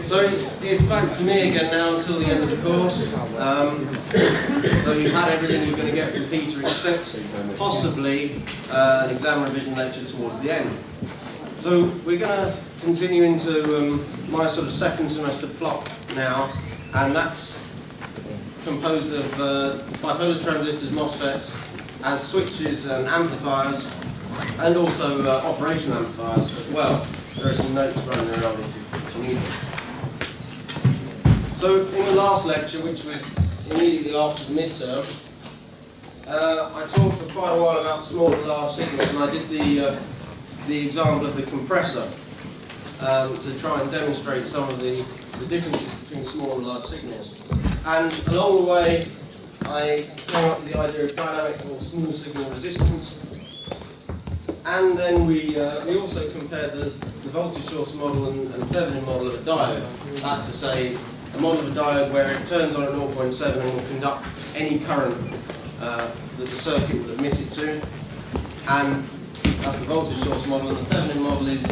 So it's back to me again now until the end of the course. So you've had everything you're going to get from Peter except possibly an exam revision lecture towards the end. So we're going to continue into my sort of second semester plot now, and that's composed of bipolar transistors, Mosfets, as switches and amplifiers, and also operation amplifiers as well. There are some notes running around if you need them. So in the last lecture, which was immediately after the midterm, I talked for quite a while about small and large signals, and I did the example of the compressor to try and demonstrate some of the differences between small and large signals. And along the way, I came up with the idea of dynamic or small signal resistance. And then we also compared the voltage source model and Thermionic model of a diode. That's to say, a model of a diode where it turns on at 0.7 and will conduct any current that the circuit will admit it to. And that's the voltage source model, and the Thermionic model is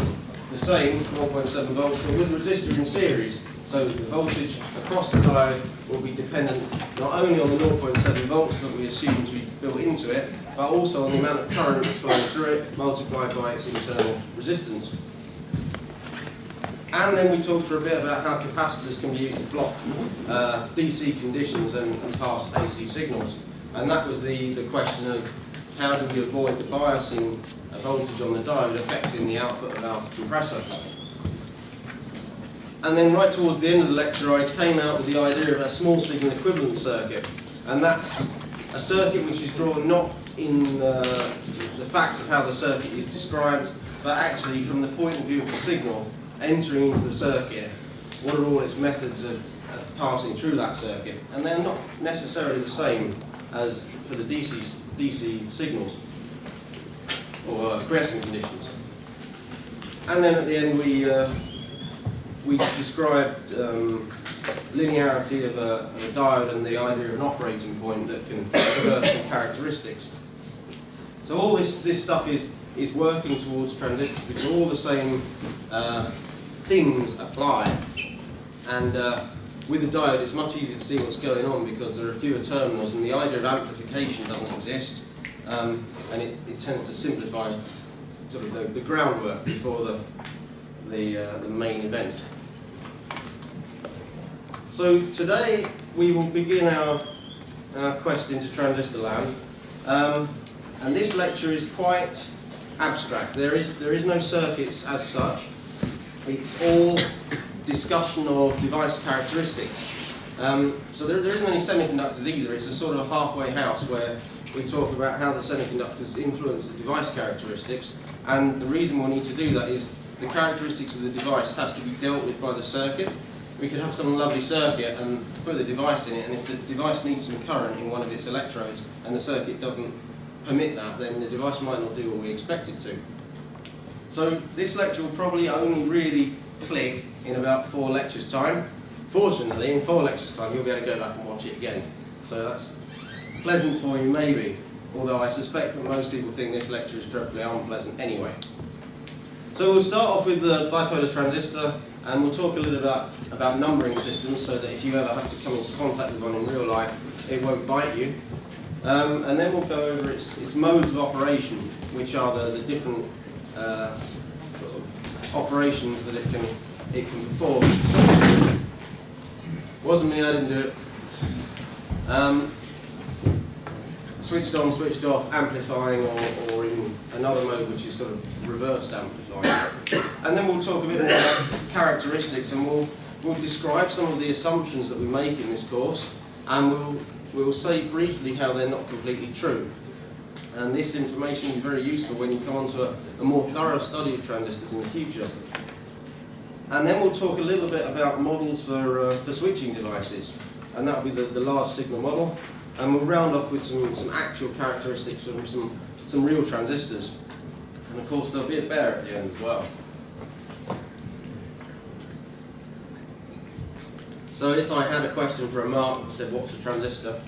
the same, 0.7 volts, but with a resistor in series. So the voltage across the diode will be dependent not only on the 0.7 volts that we assume to be built into it, but also on the amount of current that's flowing through it, multiplied by its internal resistance. And then we talked for a bit about how capacitors can be used to block DC conditions and pass AC signals. And that was the question of how do we avoid the biasing voltage on the diode affecting the output of our compressor. And then right towards the end of the lecture, I came out with the idea of a small signal equivalent circuit. And that's a circuit which is drawn not in the facts of how the circuit is described, but actually from the point of view of the signal entering into the circuit. What are all its methods of passing through that circuit? And they're not necessarily the same as for the DC signals or quiescent conditions. And then at the end we described linearity of a diode and the idea of an operating point that can convert some characteristics. So all this stuff is working towards transistors because all the same things apply. And with a diode it's much easier to see what's going on because there are fewer terminals and the idea of amplification doesn't exist. And it tends to simplify sort of the groundwork before the main event. So today we will begin our quest into transistor land, and this lecture is quite abstract. There is no circuits as such. It's all discussion of device characteristics. So there isn't any semiconductors either. It's a sort of a halfway house where we talk about how the semiconductors influence the device characteristics, and the reason we'll need to do that is the characteristics of the device has to be dealt with by the circuit. We could have some lovely circuit and put the device in it, and if the device needs some current in one of its electrodes and the circuit doesn't permit that, then the device might not do what we expect it to. So this lecture will probably only really click in about 4 lectures time. Fortunately, in 4 lectures time you'll be able to go back and watch it again. So that's pleasant for you maybe, although I suspect that most people think this lecture is dreadfully unpleasant anyway. So we'll start off with the bipolar transistor, and we'll talk a little about numbering systems so that if you ever have to come into contact with one in real life, it won't bite you. And then we'll go over its modes of operation, which are the different sort of operations that it can perform. Wasn't me, I didn't do it. Switched on, switched off, amplifying, or in another mode which is sort of reversed amplifying. And then we'll talk a bit more about characteristics, and we'll describe some of the assumptions that we make in this course, and we'll say briefly how they're not completely true. And this information will be very useful when you come on to a more thorough study of transistors in the future. And then we'll talk a little bit about models for switching devices, and that will be the large signal model. And we'll round off with some actual characteristics from some real transistors. And of course there'll be a bear at the end as well. So if I had a question for a Mark that said, what's a transistor?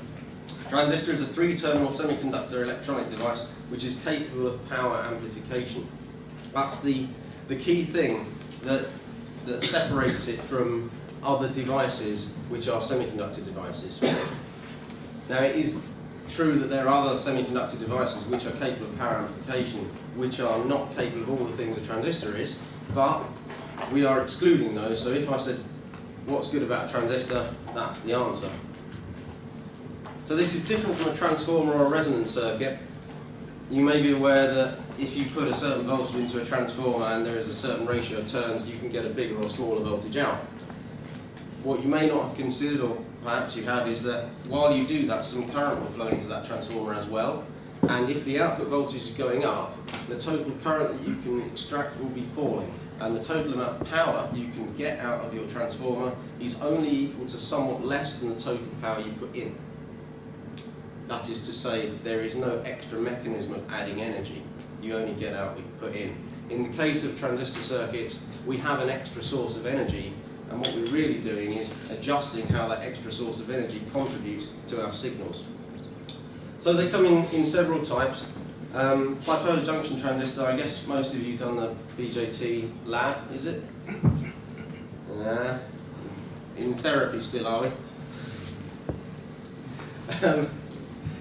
Transistor is a 3-terminal semiconductor electronic device which is capable of power amplification. That's the key thing, that that separates it from other devices which are semiconductor devices. Now, it is true that there are other semiconductor devices which are capable of power amplification, which are not capable of all the things a transistor is, but we are excluding those. So if I said, what's good about a transistor, that's the answer. So this is different from a transformer or a resonance circuit. You may be aware that if you put a certain voltage into a transformer and there is a certain ratio of turns, you can get a bigger or smaller voltage out. What you may not have considered, or perhaps you have, is that while you do that, some current will flow into that transformer as well. And if the output voltage is going up, the total current that you can extract will be falling. And the total amount of power you can get out of your transformer is only equal to somewhat less than the total power you put in. That is to say, there is no extra mechanism of adding energy. You only get out what you put in. In the case of transistor circuits, we have an extra source of energy, and what we're really doing is adjusting how that extra source of energy contributes to our signals. So they come in several types. Bipolar junction transistor, I guess most of you have done the BJT lab, is it? In therapy still, are we?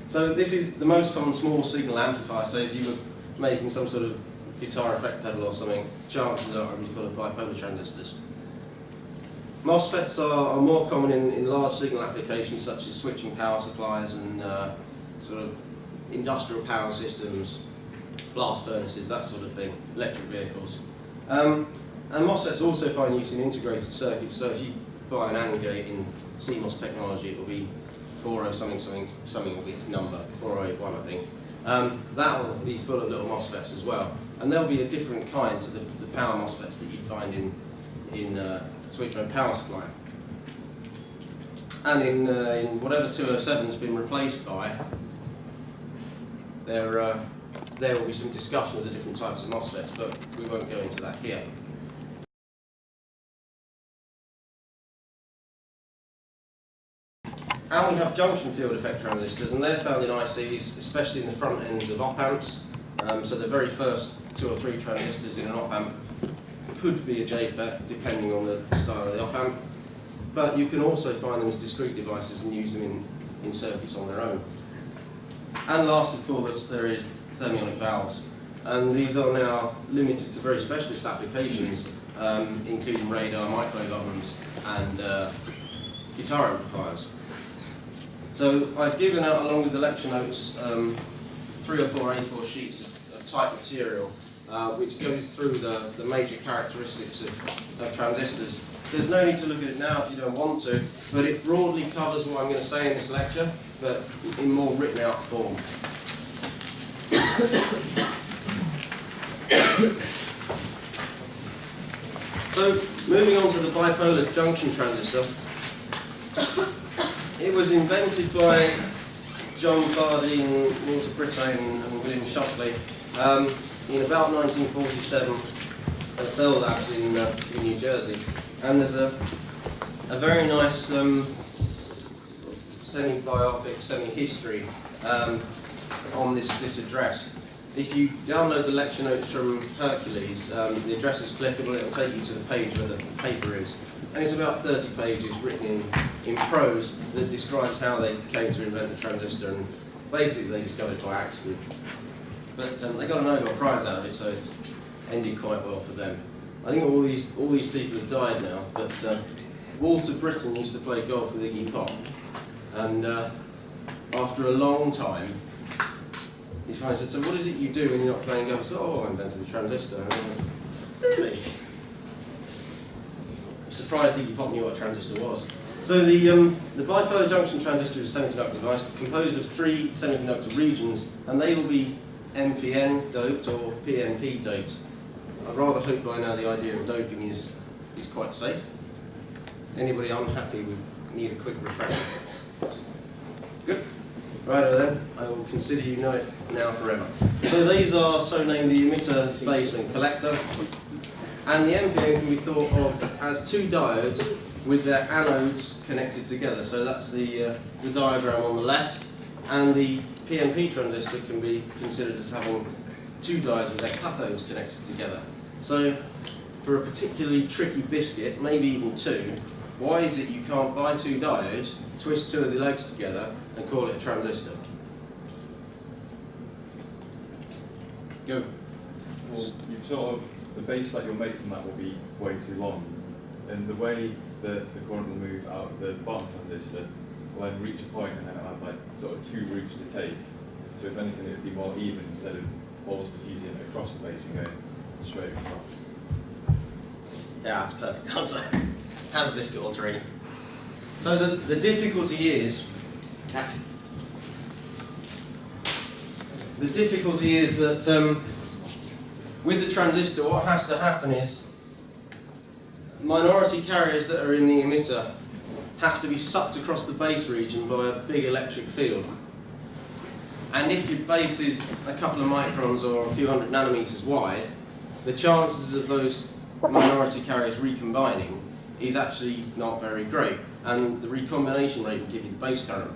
So this is the most common small signal amplifier. So if you were making some sort of guitar effect pedal or something, chances are it would be full of bipolar transistors. Mosfets are more common in large signal applications such as switching power supplies and sort of industrial power systems, blast furnaces, that sort of thing, electric vehicles. And Mosfets also find use in integrated circuits, so if you buy an AND gate in CMOS technology, it will be 40 something will be its number, 4081 I think. That will be full of little Mosfets as well. And there'll be a different kind to the power Mosfets that you'd find in switch mode power supply. And in whatever 207 has been replaced by, there will be some discussion of the different types of Mosfets, but we won't go into that here. And we have junction field effect transistors, and they're found in ICs, especially in the front ends of op-amps. So the very first 2 or 3 transistors in an op-amp could be a JFET, depending on the style of the op-amp. But you can also find them as discrete devices and use them in circuits on their own. And last, of course, there is thermionic valves. And these are now limited to very specialist applications, including radar, microwave ovens, and guitar amplifiers. So I've given out, along with the lecture notes, 3 or 4 A4 sheets of type material, which goes through the major characteristics of transistors. There's no need to look at it now if you don't want to, but it broadly covers what I'm going to say in this lecture, but in more written out form. So, moving on to the bipolar junction transistor. It was invented by John Bardeen, Walter Brittain and William Shockley in about 1947 at Bell Labs in New Jersey. And there's a very nice semi-biopic, semi-history on this address. If you download the lecture notes from Hercules, the address is clickable, it'll take you to the page where the paper is. And it's about 30 pages written in prose that describes how they came to invent the transistor, and basically they discovered it by accident. But they got a Nobel Prize out of it, so it's ended quite well for them. I think all these people have died now, but Walter Brittain used to play golf with Iggy Pop, and after a long time, he finally said, "So what is it you do when you're not playing golf?" I said, "Oh, I invented the transistor." And I went, "Really?" I'm surprised Iggy Pop knew what a transistor was. So the bipolar junction transistor is a semiconductor device composed of 3 semiconductor regions, and they will be NPN doped or PNP doped. I rather hope by now the idea of doping is quite safe. Anybody unhappy would need a quick refresher. Good. Righto then, I will consider you know it now forever. So these are so named the emitter, base and collector. And the NPN can be thought of as 2 diodes with their anodes connected together. So that's the diagram on the left. And the PNP transistor can be considered as having 2 diodes with their cathodes connected together. So for a particularly tricky biscuit, maybe even two, why is it you can't buy two diodes, twist two of the legs together and call it a transistor? Go. Well, you've sort of, the base that you'll make from that will be way too long, and the way that the current will move out of the bottom transistor will then reach a point and then it'll have like sort of two routes to take. So if anything, it would be more even instead of balls diffusing across the base and going straight across. Yeah, that's a perfect answer. Have a biscuit or three. So the difficulty is, that with the transistor, what has to happen is minority carriers that are in the emitter have to be sucked across the base region by a big electric field. And if your base is a couple of microns or a few hundred nanometers wide, the chances of those minority carriers recombining is actually not very great, and the recombination rate will give you the base current.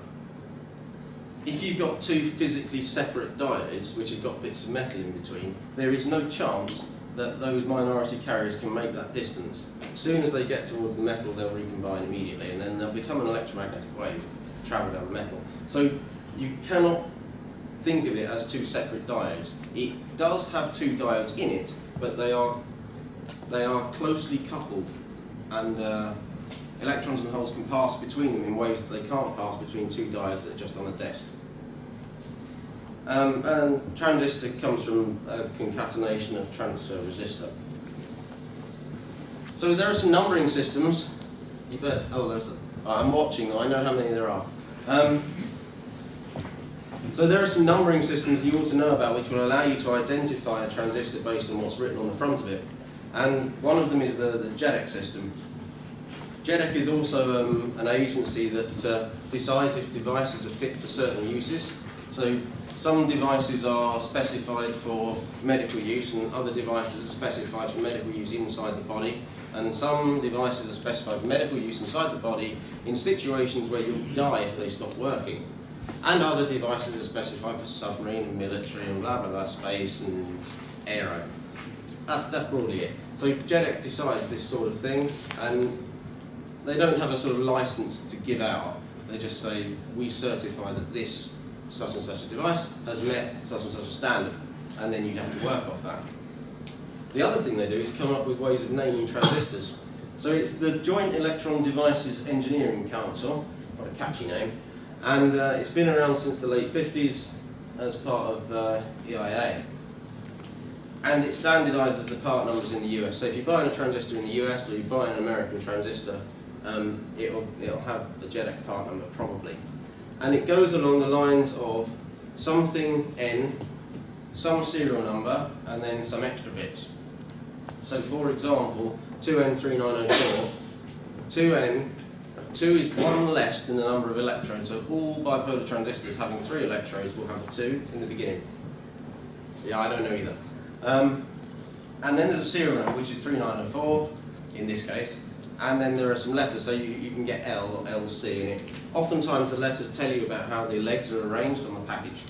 If you've got two physically separate diodes which have got bits of metal in between, there is no chance that those minority carriers can make that distance. As soon as they get towards the metal, they'll recombine immediately, and then they'll become an electromagnetic wave, travel down the metal. So you cannot think of it as two separate diodes. It does have two diodes in it, but they are closely coupled, and electrons and holes can pass between them in ways that they can't pass between two diodes that are just on a desk. And transistor comes from a concatenation of transfer resistor. So there are some numbering systems. You bet. Oh, there's. I'm watching. I know how many there are. So there are some numbering systems you ought to know about which will allow you to identify a transistor based on what's written on the front of it. And one of them is the JEDEC system. JEDEC is also an agency that decides if devices are fit for certain uses. So some devices are specified for medical use, and other devices are specified for medical use inside the body. And some devices are specified for medical use inside the body in situations where you'll die if they stop working. And other devices are specified for submarine and military and blah blah blah, space and aero. That's broadly it. So JEDEC decides this sort of thing, and they don't have a sort of license to give out. They just say, we certify that this such and such a device has met such and such a standard, and then you'd have to work off that. The other thing they do is come up with ways of naming transistors. So it's the Joint Electron Devices Engineering Council, what a catchy name, and it's been around since the late 50s as part of EIA. And it standardises the part numbers in the US. So if you're buying a transistor in the US or you're buying an American transistor, it'll have a JEDEC part number probably. And it goes along the lines of something N, some serial number, and then some extra bits. So for example, 2N3904, 2 is one less than the number of electrodes. So all bipolar transistors having 3 electrodes will have a 2 in the beginning. Yeah, I don't know either. And then there's a serial number, which is 3904 in this case, and then there are some letters, so you can get L or LC in it. Oftentimes the letters tell you about how the legs are arranged on the package.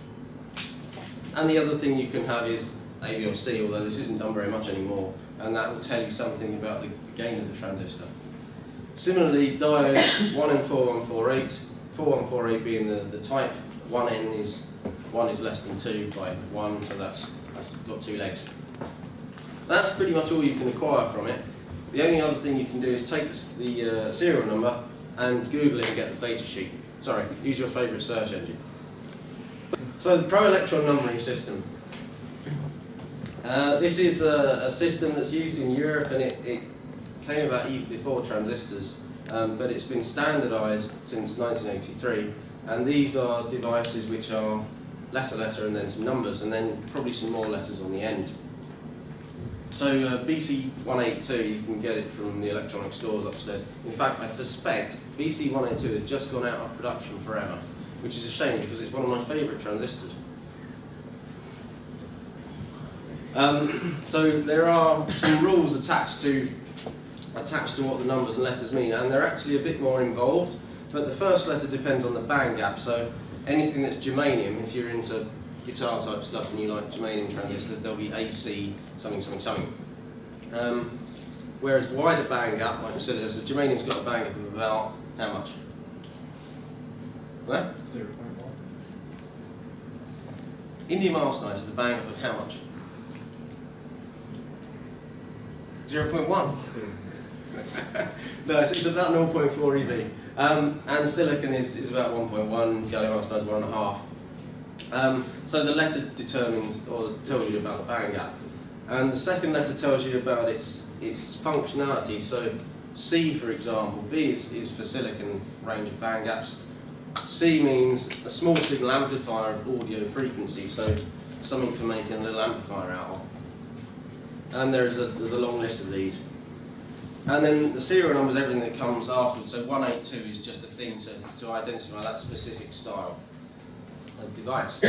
And the other thing you can have is A, B or C, although this isn't done very much anymore, and that will tell you something about the gain of the transistor. Similarly, diodes 1N4148, 4148 being the type, 1N is 1 is less than 2 by 1, so that's got 2 legs. That's pretty much all you can acquire from it. The only other thing you can do is take the serial number and Google it and get the data sheet. Sorry, use your favourite search engine. So the Pro-Electron numbering system. This is a system that's used in Europe, and it came about even before transistors, but it's been standardised since 1983, and these are devices which are letter and then some numbers, and then probably some more letters on the end. So BC182, you can get it from the electronic stores upstairs. In fact, I suspect BC182 has just gone out of production forever, which is a shame because it's one of my favourite transistors. So there are some rules attached to what the numbers and letters mean, and they're actually a bit more involved, but the first letter depends on the band gap. So anything that's germanium, if you're into guitar type stuff and you like germanium transistors, there'll be AC something something something. whereas wider band gap, like I said, the germanium's got a band gap of about how much? Where? 0.1. Indium arsenide is a band gap of how much? 0.1. No, it's about 0.4 eV. And silicon is about 1.1, gallium arsenide is 1.5. So the letter determines or tells you about the band gap. And the second letter tells you about its functionality. So C, for example, B is for silicon range of band gaps. C means a small signal amplifier of audio frequency, so something for making a little amplifier out of. And there's a long list of these. And then the serial number is everything that comes afterwards. So 182 is just a thing to identify that specific style of device.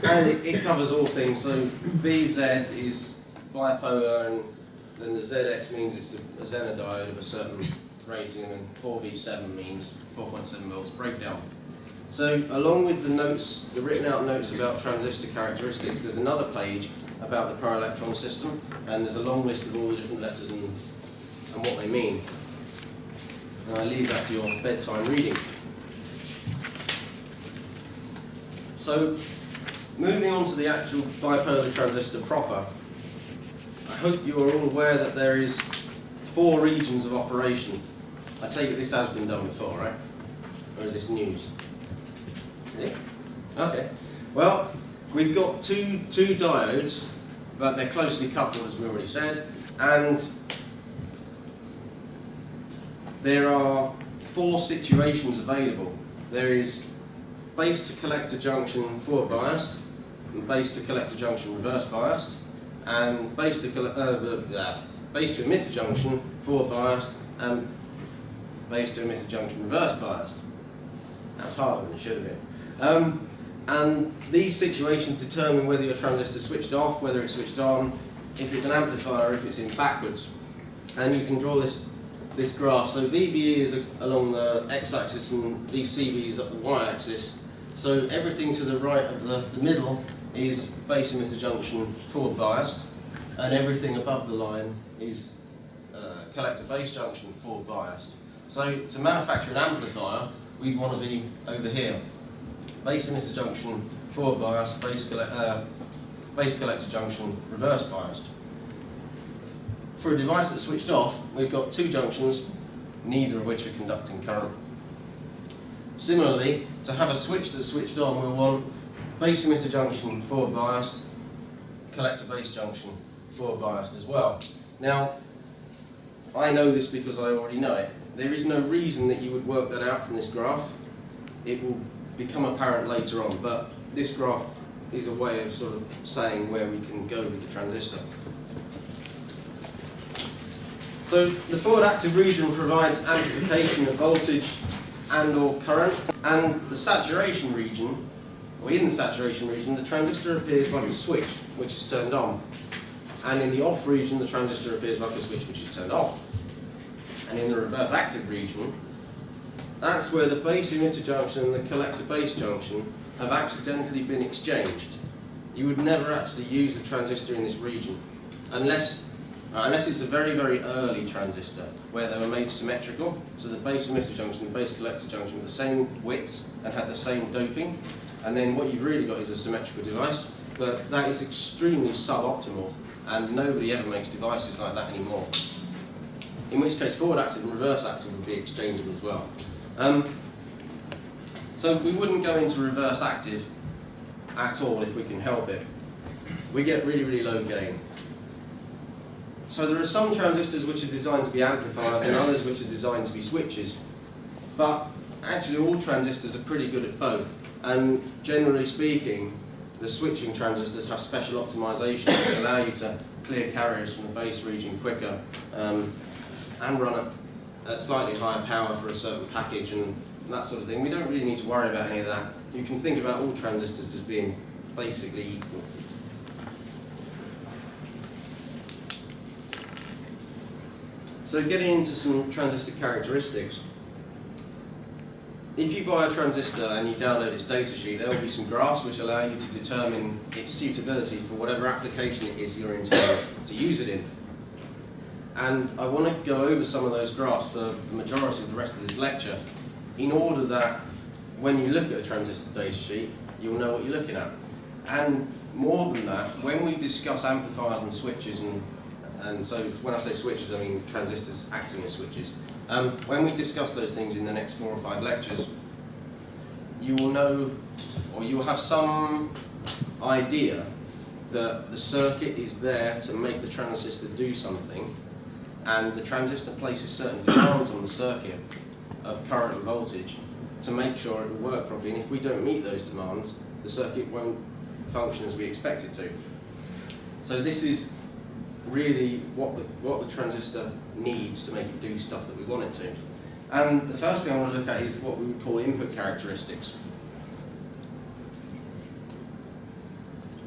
And it covers all things. So BZ is bipolar, and then the ZX means it's a Zener diode of a certain rating, and then 4V7 means 4.7 volts breakdown. So along with the notes, the written out notes about transistor characteristics, there's another page about the pro-electron system, and there's a long list of all the different letters and what they mean. And I leave that to your bedtime reading. So, moving on to the actual bipolar transistor proper, I hope you are all aware that there is 4 regions of operation. I take it this has been done before, right? Or is this news? Is it? Okay. Well, we've got two diodes, but they're closely coupled, as we already said, and there are 4 situations available. There is base to collector junction forward biased, and base to collector junction reverse biased, and base to emitter junction forward biased, and base to emitter junction reverse biased. That's harder than it should have been. And these situations determine whether your transistor is switched off, whether it's switched on, if it's an amplifier, if it's in backwards. And you can draw this graph. So VBE is along the x-axis and VCB is up the y-axis. So everything to the right of the middle is base emitter junction forward biased, and everything above the line is collector base junction forward biased. So to manufacture an amplifier, we'd want to be over here. Base emitter junction forward biased, base collector junction reverse biased. For a device that's switched off, we've got 2 junctions, neither of which are conducting current. Similarly, to have a switch that's switched on, we'll want base emitter junction forward biased, collector base junction forward biased as well. Now, I know this because I already know it. There is no reason that you would work that out from this graph. It will become apparent later on, but this graph is a way of sort of saying where we can go with the transistor. So the forward active region provides amplification of voltage and or current, and the saturation region, or in the saturation region, the transistor appears like a switch which is turned on, and in the off region the transistor appears like a switch which is turned off. And in the reverse active region, that's where the base emitter junction and the collector base junction have accidentally been exchanged. You would never actually use a transistor in this region unless it's a very, very early transistor where they were made symmetrical, so the base emitter junction and the base collector junction were the same widths and had the same doping, and then what you've really got is a symmetrical device, but that is extremely suboptimal, and nobody ever makes devices like that anymore. In which case forward active and reverse active would be exchangeable as well. So we wouldn't go into reverse active at all if we can help it. We get really, really low gain. So there are some transistors which are designed to be amplifiers and others which are designed to be switches. But actually all transistors are pretty good at both. And generally speaking, the switching transistors have special optimization that allow you to clear carriers from the base region quicker and run at slightly higher power for a certain package and that sort of thing. We don't really need to worry about any of that. You can think about all transistors as being basically equal. So getting into some transistor characteristics. If you buy a transistor and you download its datasheet, there will be some graphs which allow you to determine its suitability for whatever application it is you're intending to use it in. And I want to go over some of those graphs for the majority of the rest of this lecture, in order that when you look at a transistor data sheet, you'll know what you're looking at. And more than that, when we discuss amplifiers and switches, and so when I say switches, I mean transistors acting as switches. When we discuss those things in the next 4 or 5 lectures, you will know, or you will have some idea that the circuit is there to make the transistor do something, and the transistor places certain demands on the circuit of current and voltage to make sure it will work properly. And if we don't meet those demands, the circuit won't function as we expect it to. So this is really what the transistor needs to make it do stuff that we want it to. And the first thing I want to look at is what we would call input characteristics.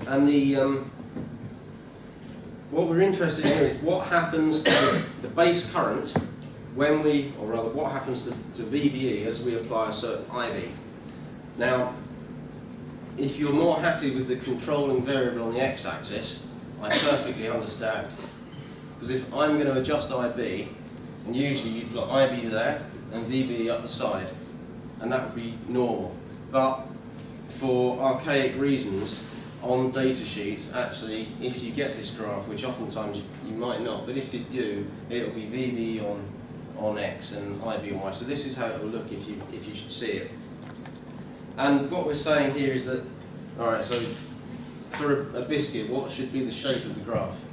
And what we're interested in here is what happens to the base current when we, or rather what happens to VBE as we apply a certain IB. Now, if you're more happy with the controlling variable on the x-axis, I perfectly understand. Because if I'm going to adjust IB, and usually you'd put IB there and VBE up the side, and that would be normal. But for archaic reasons, on data sheets, actually, if you get this graph, which oftentimes you might not, but if you do, it'll be VBE on X and IB on Y. So this is how it will look if you should see it. And what we're saying here is that, all right, so for a biscuit, what should be the shape of the graph?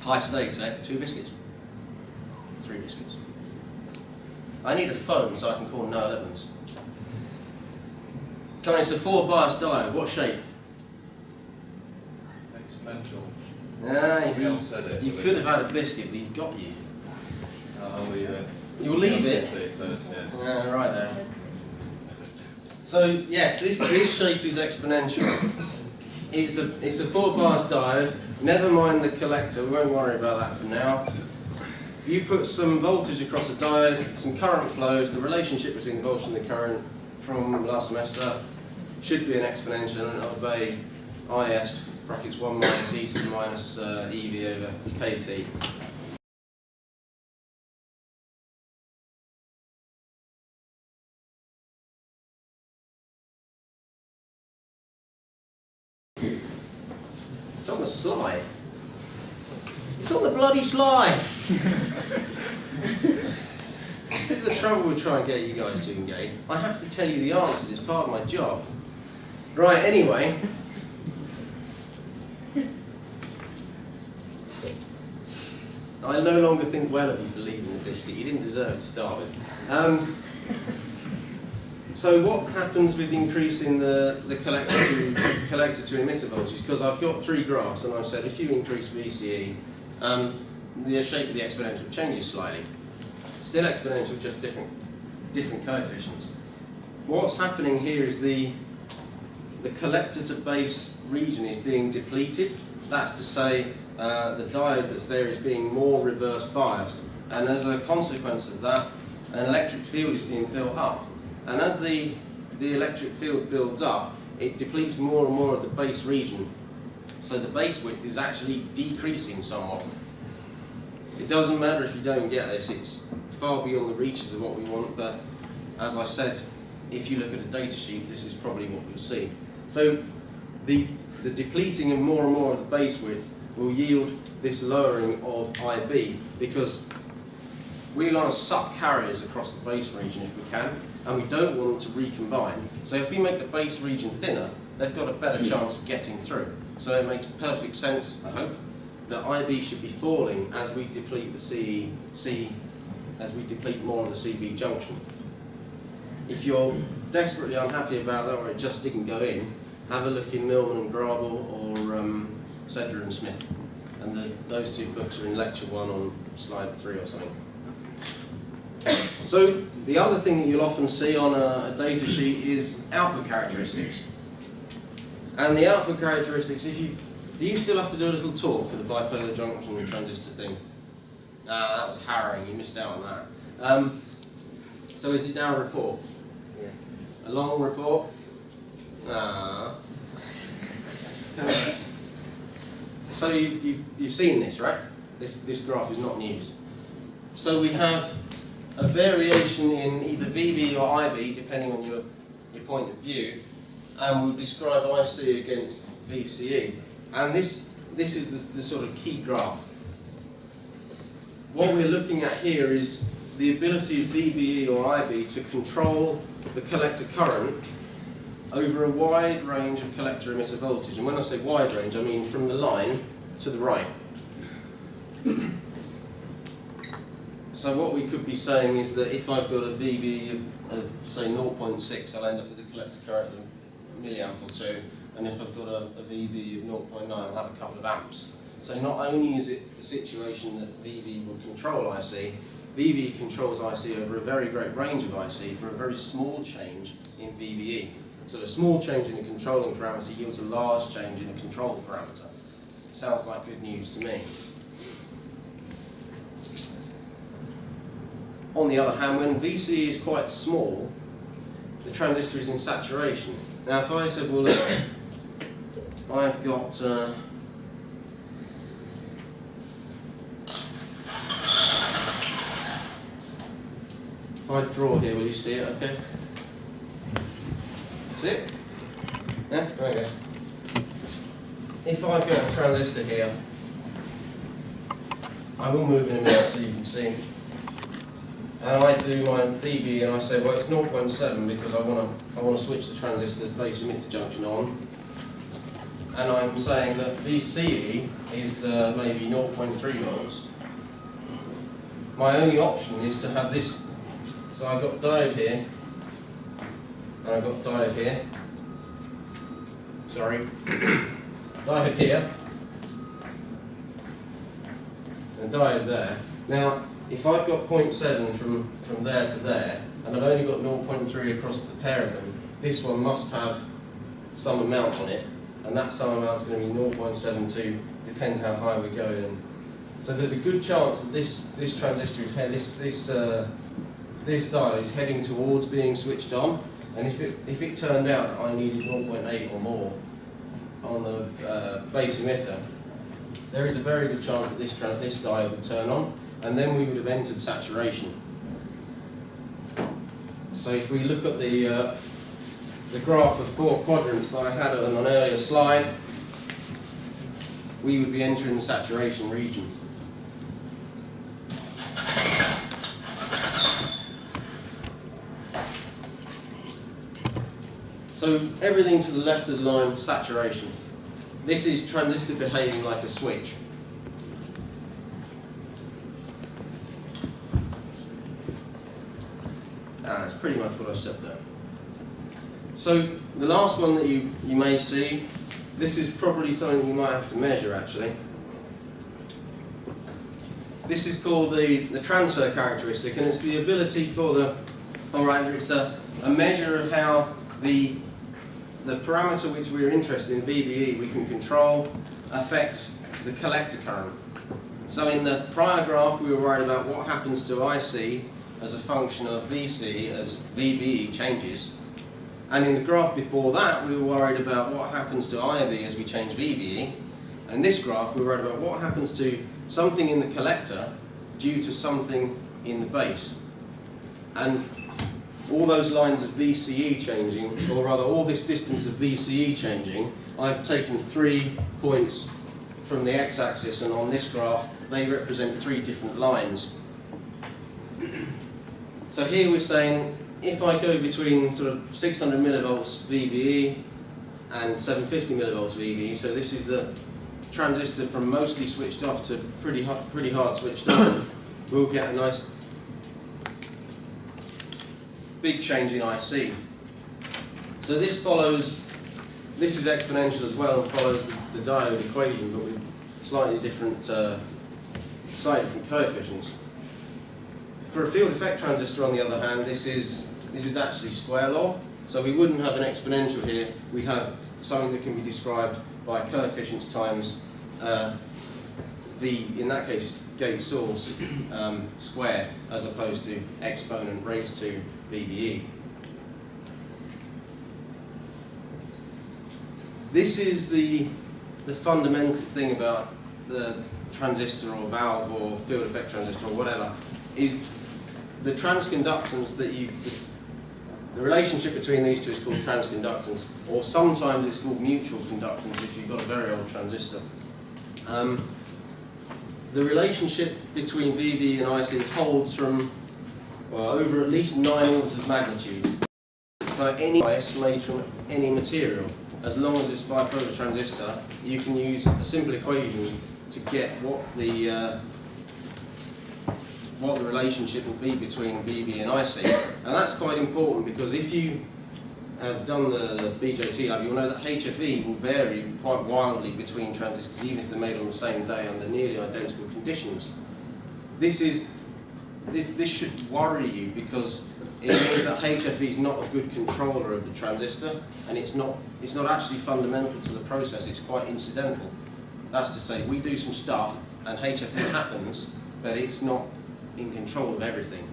High stakes, eh? 2 biscuits? 3 biscuits? I need a phone so I can call no 11s. Come on, it's a 4 bias diode. What shape? Exponential. Yeah, you could have had a biscuit, but he's got you. I'll leave it. You'll leave it? Yeah, right there. So yes, this shape is exponential. It's a 4 bias diode. Never mind the collector. We won't worry about that for now. You put some voltage across the diode, some current flows. The relationship between the voltage and the current from last semester should be an exponential, and it'll obey IS brackets 1 minus EC minus EV over KT. It's on the slide. It's on the bloody slide. This is the trouble with trying to get you guys to engage. I have to tell you the answers. It's part of my job. Right, anyway. I no longer think well of you for leaving the biscuit. You didn't deserve it to start with. So what happens with increasing the collector to emitter voltage? Because I've got 3 graphs, and I've said if you increase VCE, the shape of the exponential changes slightly. Still exponential, just different coefficients. What's happening here is the collector to base region is being depleted. That's to say, the diode that's there is being more reverse biased, and as a consequence of that, an electric field is being built up. And as the electric field builds up, it depletes more and more of the base region. So the base width is actually decreasing somewhat. It doesn't matter if you don't get this, it's far beyond the reaches of what we want, but as I said, if you look at a data sheet, this is probably what you'll see. So the depleting of more and more of the base width will yield this lowering of IB, because we want to suck carriers across the base region if we can, and we don't want them to recombine. So if we make the base region thinner, they've got a better chance of getting through. So it makes perfect sense, I hope, that IB should be falling as we deplete the as we deplete more of the CB junction. If you're desperately unhappy about that, or it just didn't go in, have a look in Millman and Grable or Sedra and Smith, and those 2 books are in lecture 1 on slide 3 or something. So the other thing that you'll often see on a data sheet is output characteristics. And the output characteristics, do you still have to do a little talk for the bipolar junction and transistor thing? That was harrowing, you missed out on that. So is it now a report? Yeah. A long report? So you've seen this, right? This graph is not news. So we have a variation in either VB or IB, depending on your point of view, and we'll describe IC against VCE. And this is the sort of key graph. What we're looking at here is the ability of VBE or IB to control the collector current over a wide range of collector emitter voltage. And when I say wide range, I mean from the line to the right. So what we could be saying is that if I've got a VB of say 0.6, I'll end up with a collector current of a milliamp or two, and if I've got a VB of 0.9, I'll have a couple of amps. So not only is it the situation that VB will control IC, VB controls IC over a very great range of IC for a very small change in VBE. So a small change in a controlling parameter yields a large change in a control parameter. Sounds like good news to me. On the other hand, when VCE is quite small, the transistor is in saturation. Now if I said, well look, I've got if I draw here, will you see it okay? See it? Yeah? Okay. If I've got a transistor here, I will move in a minute so you can see. And I do my VB and I say, well, it's 0.7 because I want to switch the transistor base emitter junction on. And I'm saying that VCE is maybe 0.3 volts. My only option is to have this. So I've got diode here, and I've got diode here. Sorry, diode here, and diode there. Now, if I've got 0.7 from there to there, and I've only got 0.3 across the pair of them, this one must have some amount on it, and that some amount is going to be 0.72, depends how high we go in. So there's a good chance that this transistor is this diode is heading towards being switched on, and if it turned out that I needed 0.8 or more on the base emitter, there is a very good chance that this diode would turn on, and then we would have entered saturation. So if we look at the graph of 4 quadrants that I had on an earlier slide, we would be entering the saturation region. So everything to the left of the line, saturation. This is transistor behaving like a switch. That's pretty much what I said there. So the last one that you may see, this is probably something you might have to measure actually. This is called the transfer characteristic, and it's the ability for it's a measure of how the parameter which we're interested in, VBE, we can control, affects the collector current. So in the prior graph we were worried about what happens to IC as a function of VC as VBE changes. And in the graph before that we were worried about what happens to IB as we change VBE. And in this graph we were worried about what happens to something in the collector due to something in the base. And all those lines of VCE changing, or rather all this distance of VCE changing, I've taken 3 points from the x-axis, and on this graph they represent 3 different lines. So here we're saying if I go between sort of 600 millivolts VBE and 750 millivolts VBE, so this is the transistor from mostly switched off to pretty hard switched on, we'll get a nice big change in IC. So this is exponential as well and follows the diode equation, but with slightly different coefficients. For a field effect transistor, on the other hand, this is actually square law. So we wouldn't have an exponential here. We'd have something that can be described by coefficients times in that case, gate source squared, as opposed to exponent raised to VBE. This is the the fundamental thing about the transistor or valve or field effect transistor or whatever is the transconductance that the relationship between these two is called transconductance, or sometimes it's called mutual conductance if you've got a very old transistor. The relationship between VB and IC holds from over at least 9 orders of magnitude for any device made from any material. As long as it's bipolar transistor, you can use a simple equation to get what the relationship will be between VB and IC. And that's quite important because if you have done the BJT lab, you'll know that HFE will vary quite wildly between transistors, even if they're made on the same day under nearly identical conditions. This should worry you because it means that HFE is not a good controller of the transistor, and it's not actually fundamental to the process, it's quite incidental. That's to say, we do some stuff and HFE happens, but it's not in control of everything.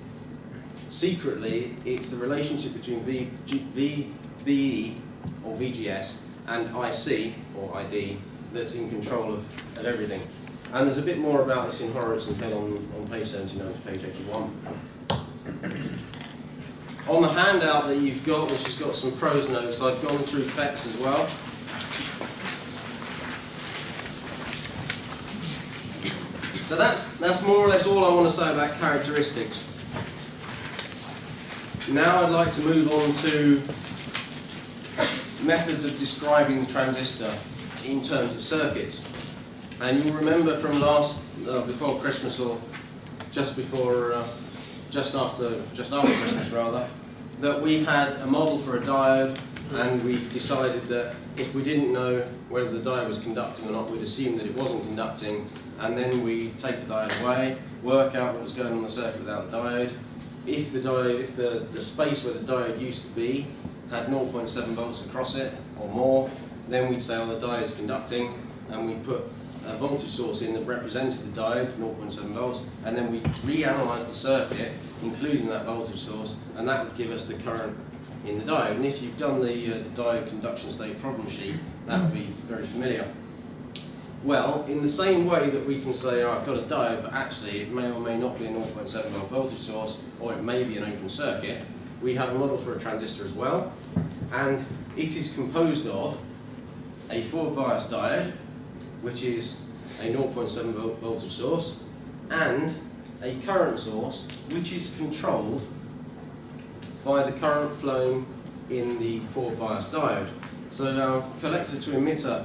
Secretly, it's the relationship between VE or VGS and IC or ID that's in control of everything. And there's a bit more about this in Horowitz and Hill on page 79 to page 81. On the handout that you've got, which has got some prose notes, I've gone through FETs as well. So that's more or less all I want to say about characteristics. Now I'd like to move on to methods of describing the transistor in terms of circuits. And you'll remember from before Christmas, or just after Christmas rather, that we had a model for a diode, and we decided that if we didn't know whether the diode was conducting or not, we'd assume that it wasn't conducting, and then we'd take the diode away, work out what was going on in the circuit without the diode. If the space where the diode used to be had 0.7 volts across it or more, then we'd say, oh, the diode's conducting, and we'd put a voltage source in that represented the diode, 0.7 volts, and then we reanalyze the circuit, including that voltage source, and that would give us the current in the diode. And if you've done the diode conduction state problem sheet, that would be very familiar. Well, in the same way that we can say, oh, I've got a diode, but actually it may or may not be a 0.7 volt voltage source, or it may be an open circuit, we have a model for a transistor as well, and it is composed of a forward bias diode, which is a 0.7 volt voltage source, and a current source, which is controlled by the current flowing in the forward bias diode. So our collector to emitter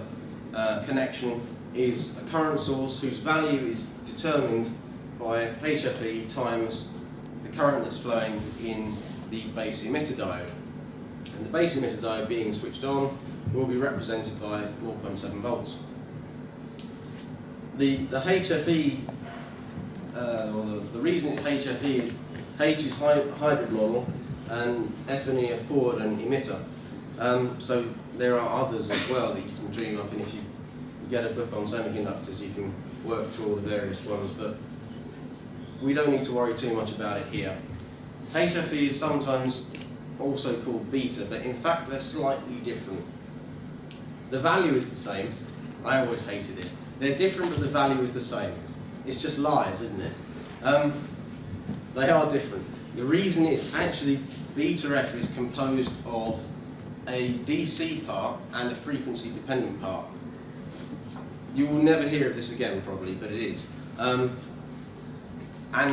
connection is a current source whose value is determined by HFE times the current that's flowing in the base emitter diode. And the base emitter diode being switched on will be represented by 0.7 volts. The HFE, the reason it's HFE is H is hybrid model and F and E are forward and emitter. So there are others as well that you can dream up, and if you get a book on semiconductors you can work through all the various ones, but we don't need to worry too much about it here. HFE is sometimes also called beta, but in fact they're slightly different. The value is the same. I always hated it. They're different, but the value is the same. It's just lies, isn't it? They are different. The reason is actually beta F is composed of a DC part and a frequency dependent part. You will never hear of this again probably, but it is. And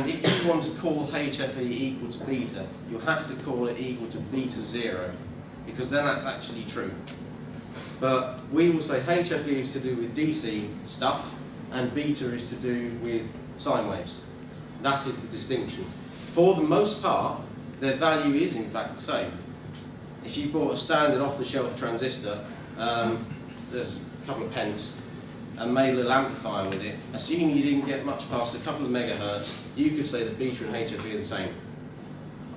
if you want to call HFE equal to beta, you have to call it equal to beta 0, because then that's actually true. But we will say HFE is to do with DC stuff, and beta is to do with sine waves. That is the distinction. For the most part, their value is in fact the same. If you bought a standard off-the-shelf transistor, there's a couple of pence, and made a little amplifier with it, assuming you didn't get much past a couple of megahertz, you could say that beta and HFE are the same.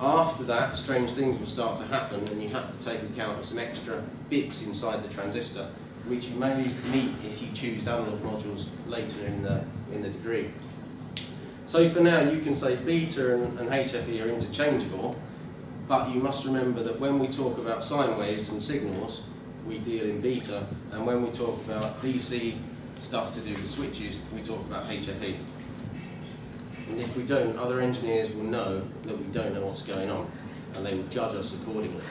After that, strange things will start to happen, and you have to take account of some extra bits inside the transistor, which you may meet if you choose analog modules later in the degree. So for now, you can say beta and HFE are interchangeable, but you must remember that when we talk about sine waves and signals, we deal in beta, and when we talk about DC stuff to do with switches, we talk about HFE. And if we don't, other engineers will know that we don't know what's going on, and they will judge us accordingly.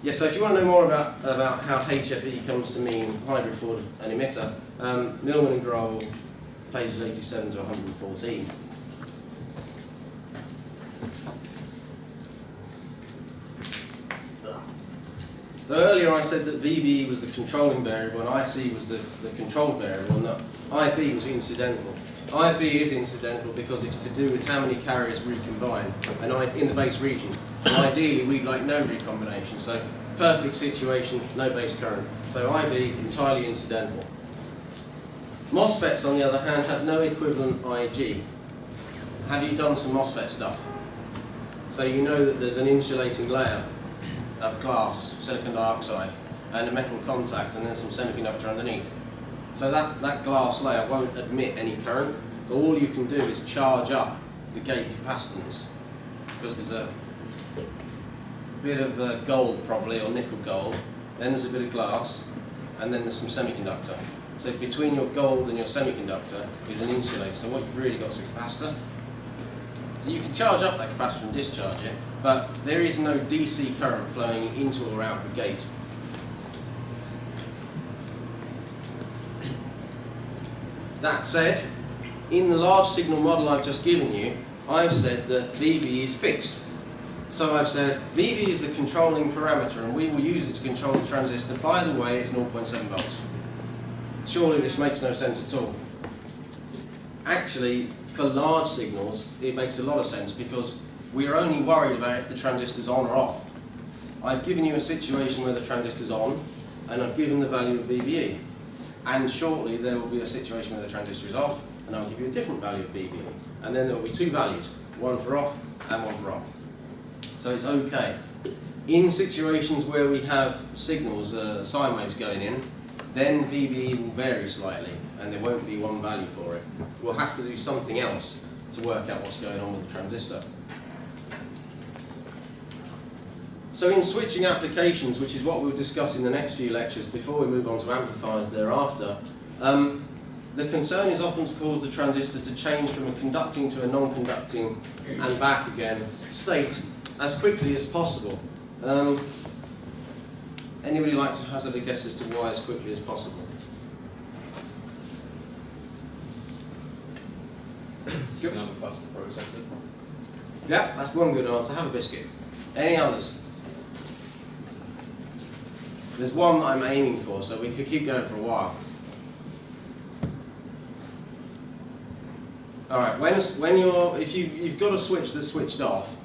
Yeah, so if you want to know more about how HFE comes to mean hybrid forward and emitter, Millman and Grohl, pages 87 to 114. So earlier I said that VBE was the controlling variable and IC was the controlled variable, and that IB was incidental. IB is incidental because it's to do with how many carriers we combine and in the base region. And ideally we'd like no recombination, so perfect situation, no base current. So IB, entirely incidental. MOSFETs on the other hand have no equivalent IG. Have you done some MOSFET stuff? So you know that there's an insulating layer of glass, silicon dioxide, and a metal contact, and then some semiconductor underneath. So that glass layer won't admit any current, so all you can do is charge up the gate capacitance, because there's a bit of gold probably, or nickel gold, then there's a bit of glass, and then there's some semiconductor. So between your gold and your semiconductor is an insulator, so what you've really got is a capacitor. So you can charge up that capacitor and discharge it, but there is no DC current flowing into or out the gate. That said, in the large signal model I've just given you, I've said that VB is fixed. So I've said VB is the controlling parameter and we will use it to control the transistor. By the way, it's 0.7 volts. Surely this makes no sense at all. Actually, for large signals, it makes a lot of sense because we're only worried about if the transistor's on or off. I've given you a situation where the transistor's on, and I've given the value of VBE. And shortly there will be a situation where the transistor is off, and I'll give you a different value of VBE. And then there will be two values, one for off and one for on. So it's okay. In situations where we have signals, sine waves going in, then VBE will vary slightly, and there won't be one value for it. We'll have to do something else to work out what's going on with the transistor. So in switching applications, which is what we'll discuss in the next few lectures before we move on to amplifiers thereafter, the concern is often to cause the transistor to change from a conducting to a non-conducting and back again state as quickly as possible. Anybody like to hazard a guess as to why as quickly as possible? You can have a faster processor. Yeah, that's one good answer. Have a biscuit. Any others? There's one that I'm aiming for, so we could keep going for a while. Alright, if you've got a switch that's switched off,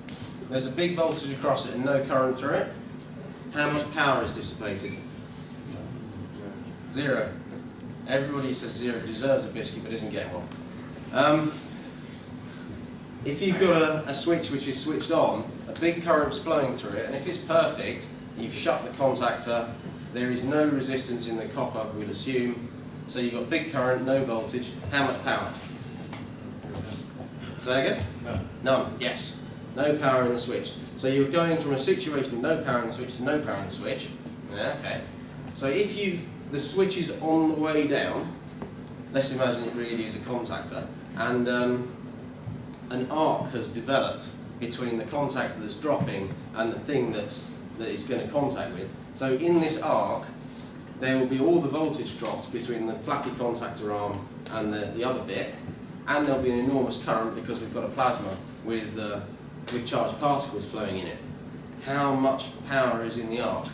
there's a big voltage across it and no current through it, how much power is dissipated? Zero. Everybody says zero, deserves a biscuit but isn't getting one. If you've got a switch which is switched on, a big current's flowing through it, and if it's perfect, you've shut the contactor, there is no resistance in the copper, we'll assume, so you've got big current, no voltage, how much power? Say again? None. None, yes. No power in the switch. So you're going from a situation of no power in the switch to no power in the switch. Yeah, okay. So if the switch is on the way down, let's imagine it really is a contactor, and an arc has developed between the contactor that's dropping and the thing that it's going to contact with. So in this arc, there will be all the voltage drops between the flappy contactor arm and the other bit, and there'll be an enormous current because we've got a plasma with charged particles flowing in it. How much power is in the arc?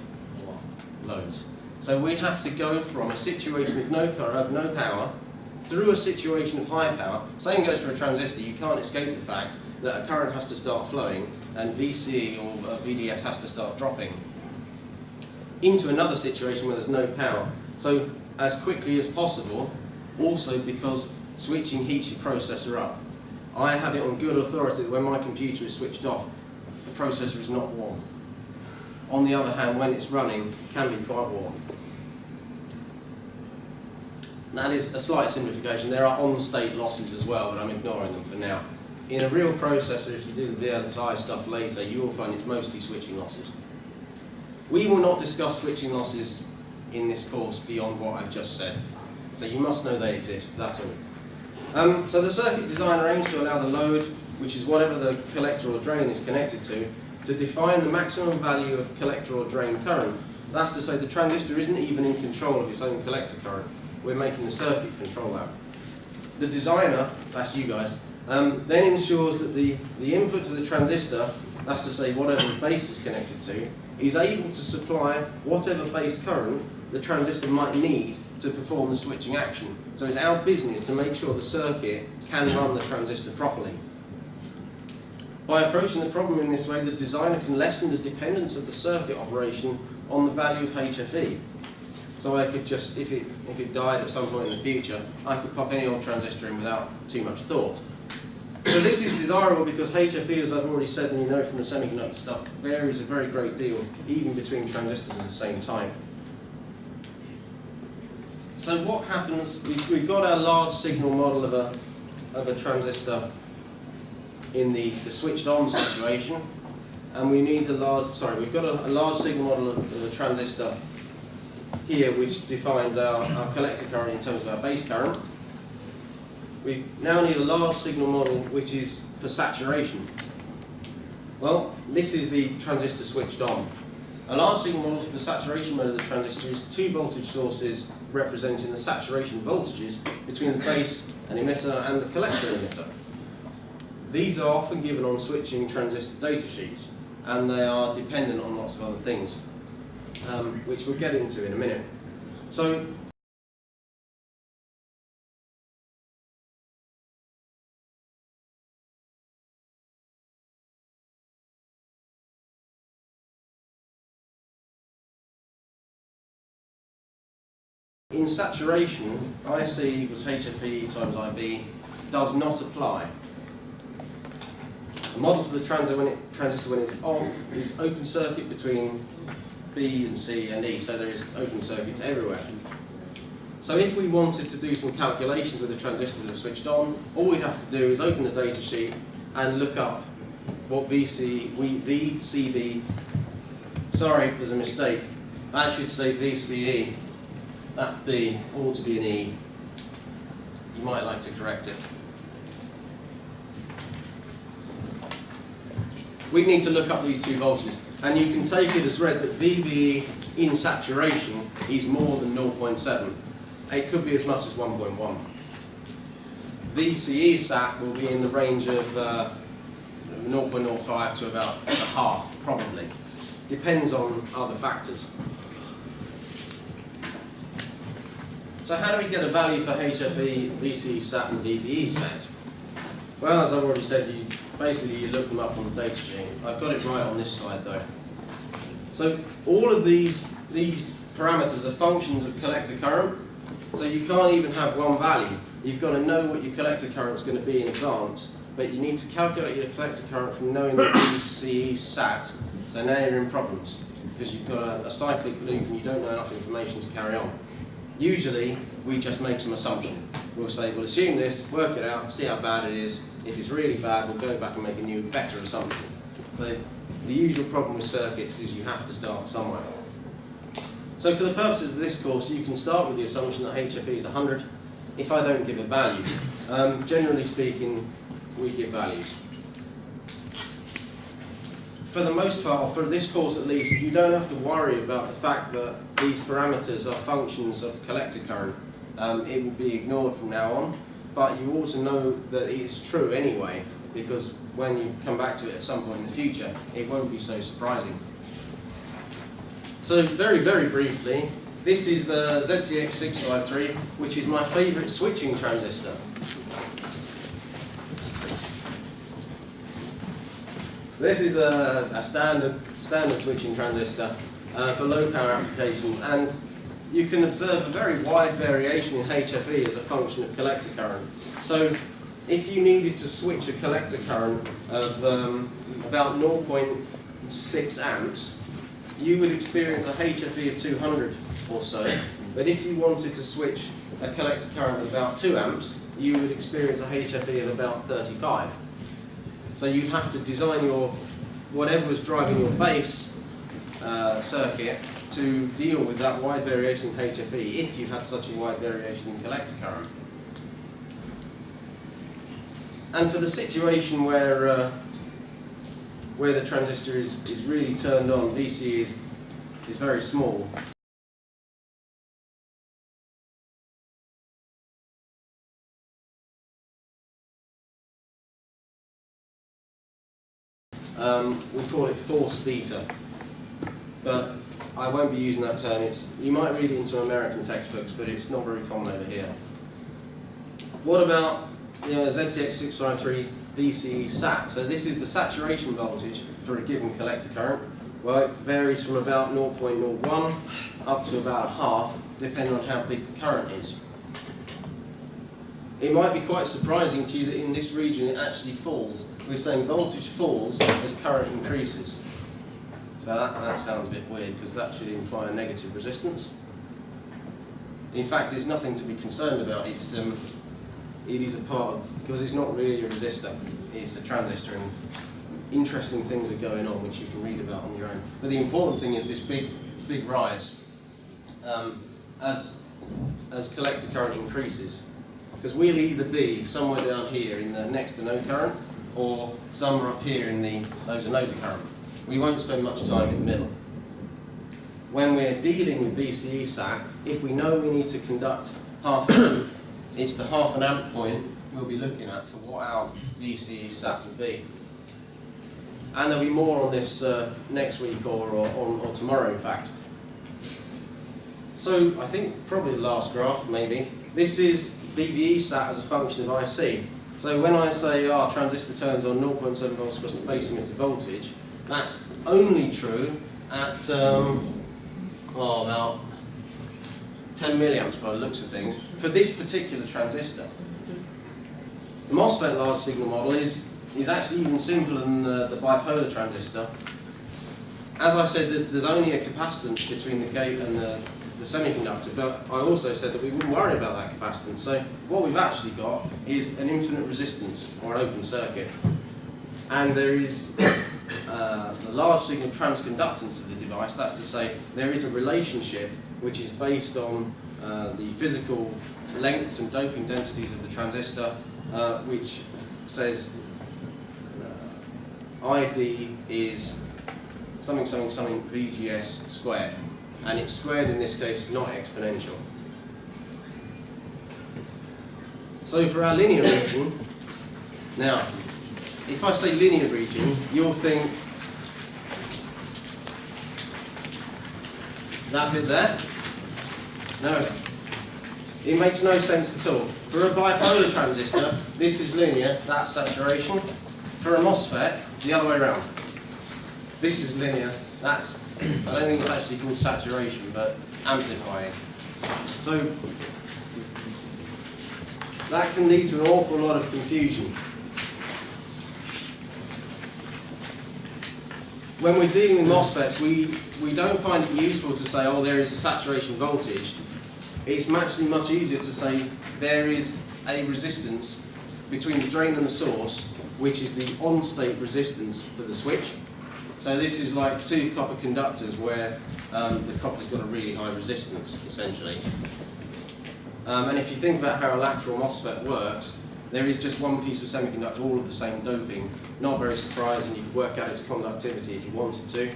Loads. So we have to go from a situation with no current, no power, through a situation of high power. Same goes for a transistor. You can't escape the fact that a current has to start flowing and VCE or VDS has to start dropping into another situation where there's no power. So as quickly as possible, also because switching heats your processor up. I have it on good authority that when my computer is switched off, the processor is not warm. On the other hand, when it's running, it can be quite warm. That is a slight simplification. There are on-state losses as well, but I'm ignoring them for now. In a real processor, if you do the VLSI stuff later, you will find it's mostly switching losses. We will not discuss switching losses in this course beyond what I've just said. So you must know they exist, that's all. So the circuit designer aims to allow the load, which is whatever the collector or drain is connected to define the maximum value of collector or drain current. That's to say the transistor isn't even in control of its own collector current. We're making the circuit control that. The designer, that's you guys, then ensures that the input to the transistor, that's to say whatever the base is connected to, is able to supply whatever base current the transistor might need to perform the switching action. So it's our business to make sure the circuit can run the transistor properly. By approaching the problem in this way, the designer can lessen the dependence of the circuit operation on the value of HFE. So I could just, if it died at some point in the future, I could pop any old transistor in without too much thought. So this is desirable because HFE, as I've already said, and you know from the semiconductor stuff, varies a very great deal, even between transistors of the same type. So what happens, we've got our large signal model of a transistor in the switched on situation, and we need we've got a large signal model of a transistor here which defines our collector current in terms of our base current. We now need a large signal model which is for saturation. Well, this is the transistor switched on. A large signal model for the saturation mode of the transistor is two voltage sources representing the saturation voltages between the base and emitter and the collector emitter. These are often given on switching transistor data sheets, and they are dependent on lots of other things, which we'll get into in a minute. So, in saturation, IC equals HFE times IB does not apply. The model for the transistor when it's off is open circuit between B and C and E, so there is open circuits everywhere. So if we wanted to do some calculations with the transistors that are switched on, all we'd have to do is open the data sheet and look up what VCV, sorry, there's a mistake, that should say VCE, that B ought to be an E. You might like to correct it. We need to look up these two voltages, and you can take it as read that VBE in saturation is more than 0.7. It could be as much as 1.1. VCE sat will be in the range of 0.05 to about a half, probably. Depends on other factors. So how do we get a value for HFE, VCE sat and VBE sat? Well, as I've already said, basically you look them up on the data sheet. I've got it right on this slide though. So all of these parameters are functions of collector current, so you can't even have one value. You've got to know what your collector current is going to be in advance, but you need to calculate your collector current from knowing the VCE sat. So now you're in problems, because you've got a cyclic loop and you don't know enough information to carry on. Usually, we just make some assumption. We'll say, we'll assume this, work it out, see how bad it is. If it's really bad, we'll go back and make a new, better assumption. So the usual problem with circuits is you have to start somewhere. So for the purposes of this course, you can start with the assumption that HFE is 100 if I don't give a value. Generally speaking, we give values. For the most part, or for this course at least, you don't have to worry about the fact that these parameters are functions of collector current. It will be ignored from now on, but you also know that it is true anyway, because when you come back to it at some point in the future, it won't be so surprising. So very, very briefly, this is ZTX653, which is my favourite switching transistor. This is a standard switching transistor for low power applications, and you can observe a very wide variation in HFE as a function of collector current. So if you needed to switch a collector current of about 0.6 amps, you would experience a HFE of 200 or so. But if you wanted to switch a collector current of about 2 amps, you would experience a HFE of about 35. So you'd have to design your, whatever was driving your base, circuit to deal with that wide variation in HFE if you had such a wide variation in collector current. And for the situation where the transistor is really turned on, VC is very small. We call it force beta, but I won't be using that term. You might read it in some American textbooks, but it's not very common over here. What about ZTX653 VCE sat? So this is the saturation voltage for a given collector current. Well, it varies from about 0.01 up to about half, depending on how big the current is. It might be quite surprising to you that in this region it actually falls. We're saying voltage falls as current increases. So that sounds a bit weird, because that should imply a negative resistance. In fact, it's nothing to be concerned about. It is a part of, because it's not really a resistor, it's a transistor, and interesting things are going on which you can read about on your own. But the important thing is this big rise as collector current increases. Because we'll either be somewhere down here in the next to no current, or somewhere up here in the low to no current. We won't spend much time in the middle. When we're dealing with VCE sat, if we know we need to conduct half an amp, it's the half an amp point we'll be looking at for what our VCE sat will be. And there'll be more on this next week or tomorrow, in fact. So I think probably the last graph, maybe. This is VBE sat as a function of IC. So when I say transistor turns on 0.7 volts across the base emitter voltage, that's only true at about 10 milliamps by the looks of things for this particular transistor. The Mosfet large signal model is actually even simpler than the bipolar transistor. As I said, there's only a capacitance between the gate and the semiconductor, but I also said that we wouldn't worry about that capacitance. So what we've actually got is an infinite resistance, or an open circuit. And there is the large signal transconductance of the device. That's to say, there is a relationship which is based on the physical lengths and doping densities of the transistor, which says ID is something VGS squared. And it's squared in this case, not exponential. So for our linear region, now, if I say linear region, you'll think that bit there? No. It makes no sense at all. For a bipolar transistor, this is linear, that's saturation. For a Mosfet, the other way around. This is linear, that's, I don't think it's actually called saturation, but amplifying. So that can lead to an awful lot of confusion. When we're dealing with MOSFETs, we don't find it useful to say, oh, there is a saturation voltage. It's actually much easier to say there is a resistance between the drain and the source, which is the on-state resistance for the switch. So this is like two copper conductors where the copper's got a really high resistance, essentially. And if you think about how a lateral MOSFET works, there is just one piece of semiconductor, all of the same doping. Not very surprising, you could work out its conductivity if you wanted to,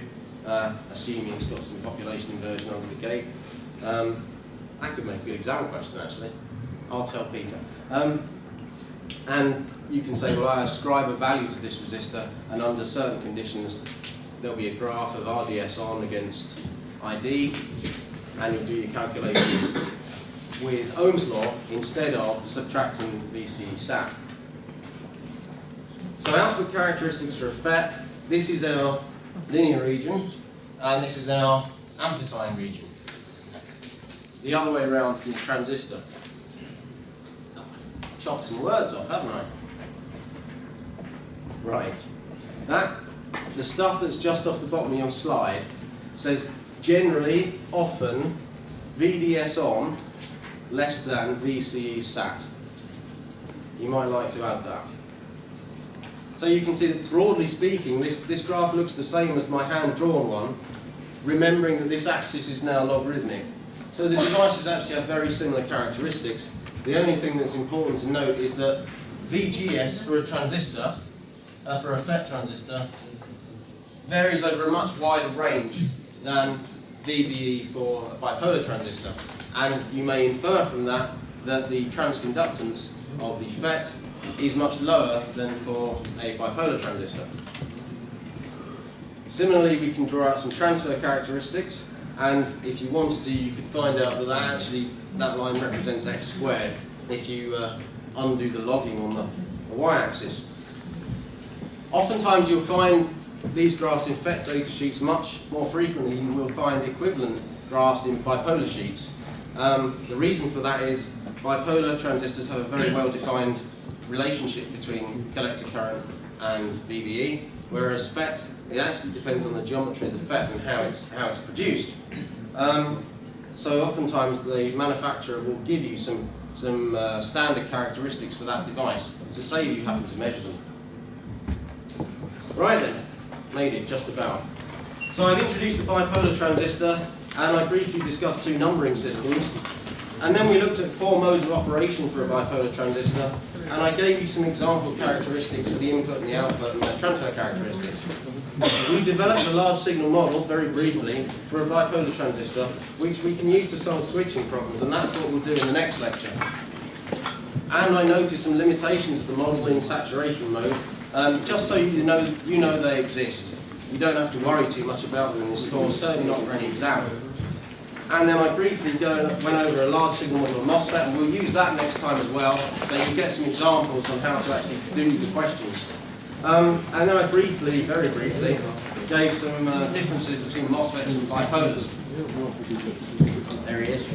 assuming it's got some population inversion under the gate. That could make a good exam question, actually. I'll tell Peter. And you can say, well, I ascribe a value to this resistor, and under certain conditions, there'll be a graph of RDS on against ID, and you'll do your calculations with Ohm's law instead of subtracting VCE sat. So output characteristics for a FET, this is our linear region, and this is our amplifying region. The other way around from the transistor. Chopped some words off, haven't I? Right. The stuff that's just off the bottom of your slide says generally, often, VDS on less than VCE sat. You might like to add that. So you can see that broadly speaking, this graph looks the same as my hand-drawn one, remembering that this axis is now logarithmic. So the devices actually have very similar characteristics. The only thing that's important to note is that VGS for a transistor, for a FET transistor, varies over a much wider range than VBE for a bipolar transistor. And you may infer from that that the transconductance of the FET is much lower than for a bipolar transistor. Similarly, we can draw out some transfer characteristics, and if you wanted to, you could find out that that line represents x squared if you undo the logging on the y-axis. Oftentimes you'll find these graphs in FET data sheets. Much more frequently you will find equivalent graphs in bipolar sheets. The reason for that is bipolar transistors have a very well-defined relationship between collector current and VBE, whereas FET, it actually depends on the geometry of the FET and how it's produced. So oftentimes the manufacturer will give you some standard characteristics for that device to save you having to measure them. Right then, made it just about. So I've introduced the bipolar transistor, and I briefly discussed two numbering systems, and then we looked at 4 modes of operation for a bipolar transistor, and I gave you some example characteristics for the input and the output and the transfer characteristics. We developed a large signal model, very briefly, for a bipolar transistor, which we can use to solve switching problems, and that's what we'll do in the next lecture. And I noted some limitations of the model in saturation mode, just so you know they exist. You don't have to worry too much about them in this course, certainly not for any exam. And then I briefly went over a large signal model of Mosfet, and we'll use that next time as well, so you get some examples on how to actually do the questions. And then I briefly, very briefly, gave some differences between Mosfets and bipolars. There he is.